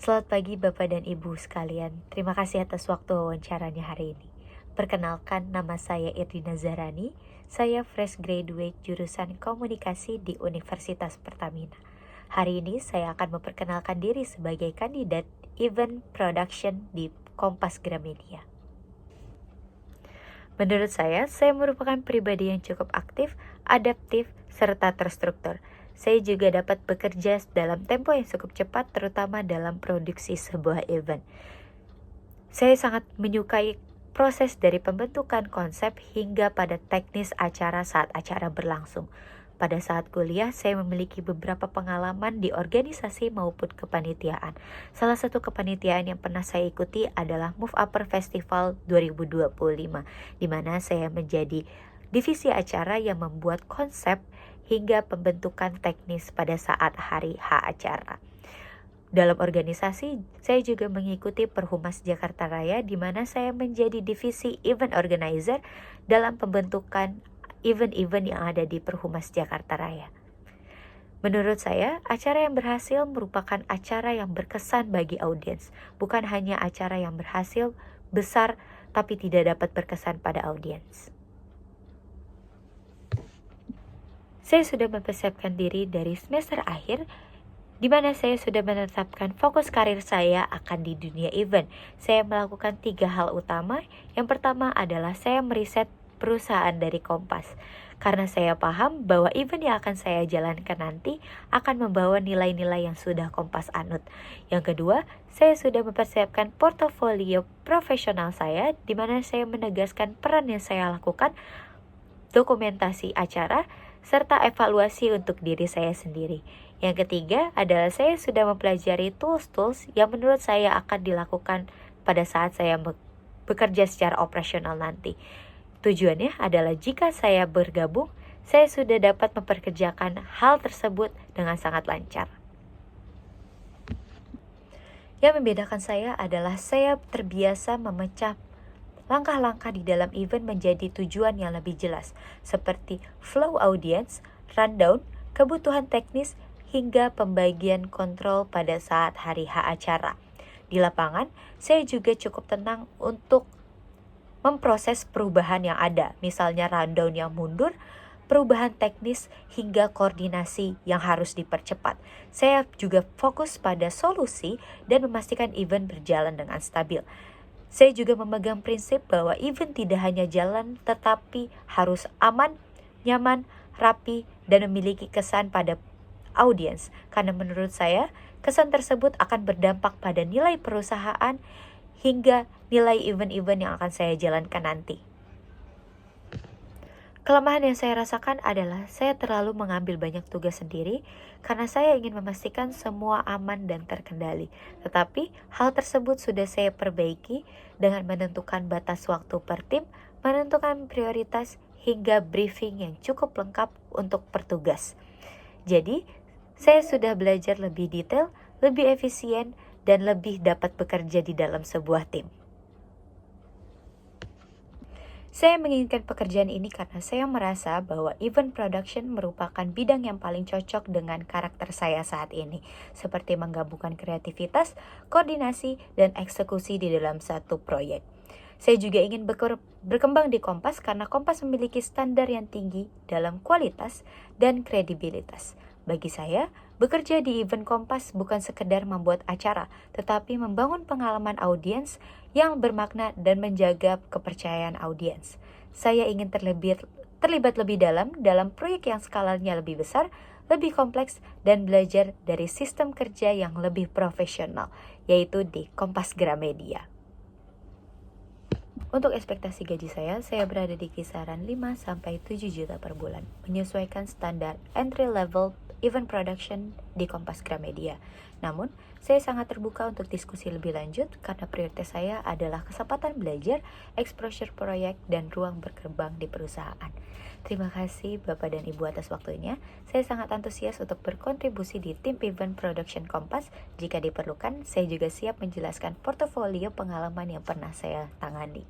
Selamat pagi Bapak dan Ibu sekalian. Terima kasih atas waktu wawancaranya hari ini. Perkenalkan, nama saya Irdina Zahrani. Saya fresh graduate jurusan komunikasi di Universitas Pertamina. Hari ini saya akan memperkenalkan diri sebagai kandidat event production di Kompas Gramedia. Menurut saya merupakan pribadi yang cukup aktif, adaptif, serta terstruktur. Saya juga dapat bekerja dalam tempo yang cukup cepat, terutama dalam produksi sebuah event. Saya sangat menyukai proses dari pembentukan konsep hingga pada teknis acara saat acara berlangsung. Pada saat kuliah, saya memiliki beberapa pengalaman di organisasi maupun kepanitiaan. Salah satu kepanitiaan yang pernah saya ikuti adalah Move Upper Festival 2025, di mana saya menjadi divisi acara yang membuat konsep hingga pembentukan teknis pada saat hari H acara. Dalam organisasi, saya juga mengikuti Perhumas Jakarta Raya, di mana saya menjadi divisi event organizer dalam pembentukan event-event yang ada di Perhumas Jakarta Raya. Menurut saya, acara yang berhasil merupakan acara yang berkesan bagi audiens, bukan hanya acara yang berhasil besar tapi tidak dapat berkesan pada audiens. Saya sudah mempersiapkan diri dari semester akhir, di mana saya sudah menetapkan fokus karir saya akan di dunia event. Saya melakukan 3 hal utama. Yang pertama adalah saya meriset perusahaan dari Kompas, karena saya paham bahwa event yang akan saya jalankan nanti akan membawa nilai-nilai yang sudah Kompas anut. Yang kedua, saya sudah mempersiapkan portofolio profesional saya, di mana saya menegaskan peran yang saya lakukan, dokumentasi acara, serta evaluasi untuk diri saya sendiri. Yang ketiga adalah saya sudah mempelajari tools-tools yang menurut saya akan dilakukan pada saat saya bekerja secara operasional nanti. Tujuannya adalah jika saya bergabung, saya sudah dapat memperkerjakan hal tersebut dengan sangat lancar. Yang membedakan saya adalah saya terbiasa memecah langkah-langkah di dalam event menjadi tujuan yang lebih jelas, seperti flow audience, rundown, kebutuhan teknis, hingga pembagian kontrol pada saat hari H acara. Di lapangan, saya juga cukup tenang untuk memproses perubahan yang ada, misalnya rundown yang mundur, perubahan teknis, hingga koordinasi yang harus dipercepat. Saya juga fokus pada solusi dan memastikan event berjalan dengan stabil. Saya juga memegang prinsip bahwa event tidak hanya jalan, tetapi harus aman, nyaman, rapi, dan memiliki kesan pada audiens. Karena menurut saya, kesan tersebut akan berdampak pada nilai perusahaan hingga nilai event-event yang akan saya jalankan nanti. Kelemahan yang saya rasakan adalah saya terlalu mengambil banyak tugas sendiri karena saya ingin memastikan semua aman dan terkendali. Tetapi hal tersebut sudah saya perbaiki dengan menentukan batas waktu per tim, menentukan prioritas, hingga briefing yang cukup lengkap untuk pertugas. Jadi, saya sudah belajar lebih detail, lebih efisien, dan lebih dapat bekerja di dalam sebuah tim. Saya menginginkan pekerjaan ini karena saya merasa bahwa event production merupakan bidang yang paling cocok dengan karakter saya saat ini, seperti menggabungkan kreativitas, koordinasi, dan eksekusi di dalam satu proyek. Saya juga ingin berkembang di Kompas karena Kompas memiliki standar yang tinggi dalam kualitas dan kredibilitas. Bagi saya, bekerja di event Kompas bukan sekedar membuat acara, tetapi membangun pengalaman audiens yang bermakna dan menjaga kepercayaan audiens. Saya ingin terlibat lebih dalam proyek yang skalanya lebih besar, lebih kompleks, dan belajar dari sistem kerja yang lebih profesional, yaitu di Kompas Gramedia. Untuk ekspektasi gaji saya berada di kisaran 5-7 juta per bulan, menyesuaikan standar entry level event production di Kompas Gramedia. Namun, saya sangat terbuka untuk diskusi lebih lanjut karena prioritas saya adalah kesempatan belajar, exposure proyek, dan ruang berkembang di perusahaan. Terima kasih Bapak dan Ibu atas waktunya. Saya sangat antusias untuk berkontribusi di tim event production Kompas. Jika diperlukan, saya juga siap menjelaskan portofolio pengalaman yang pernah saya tangani.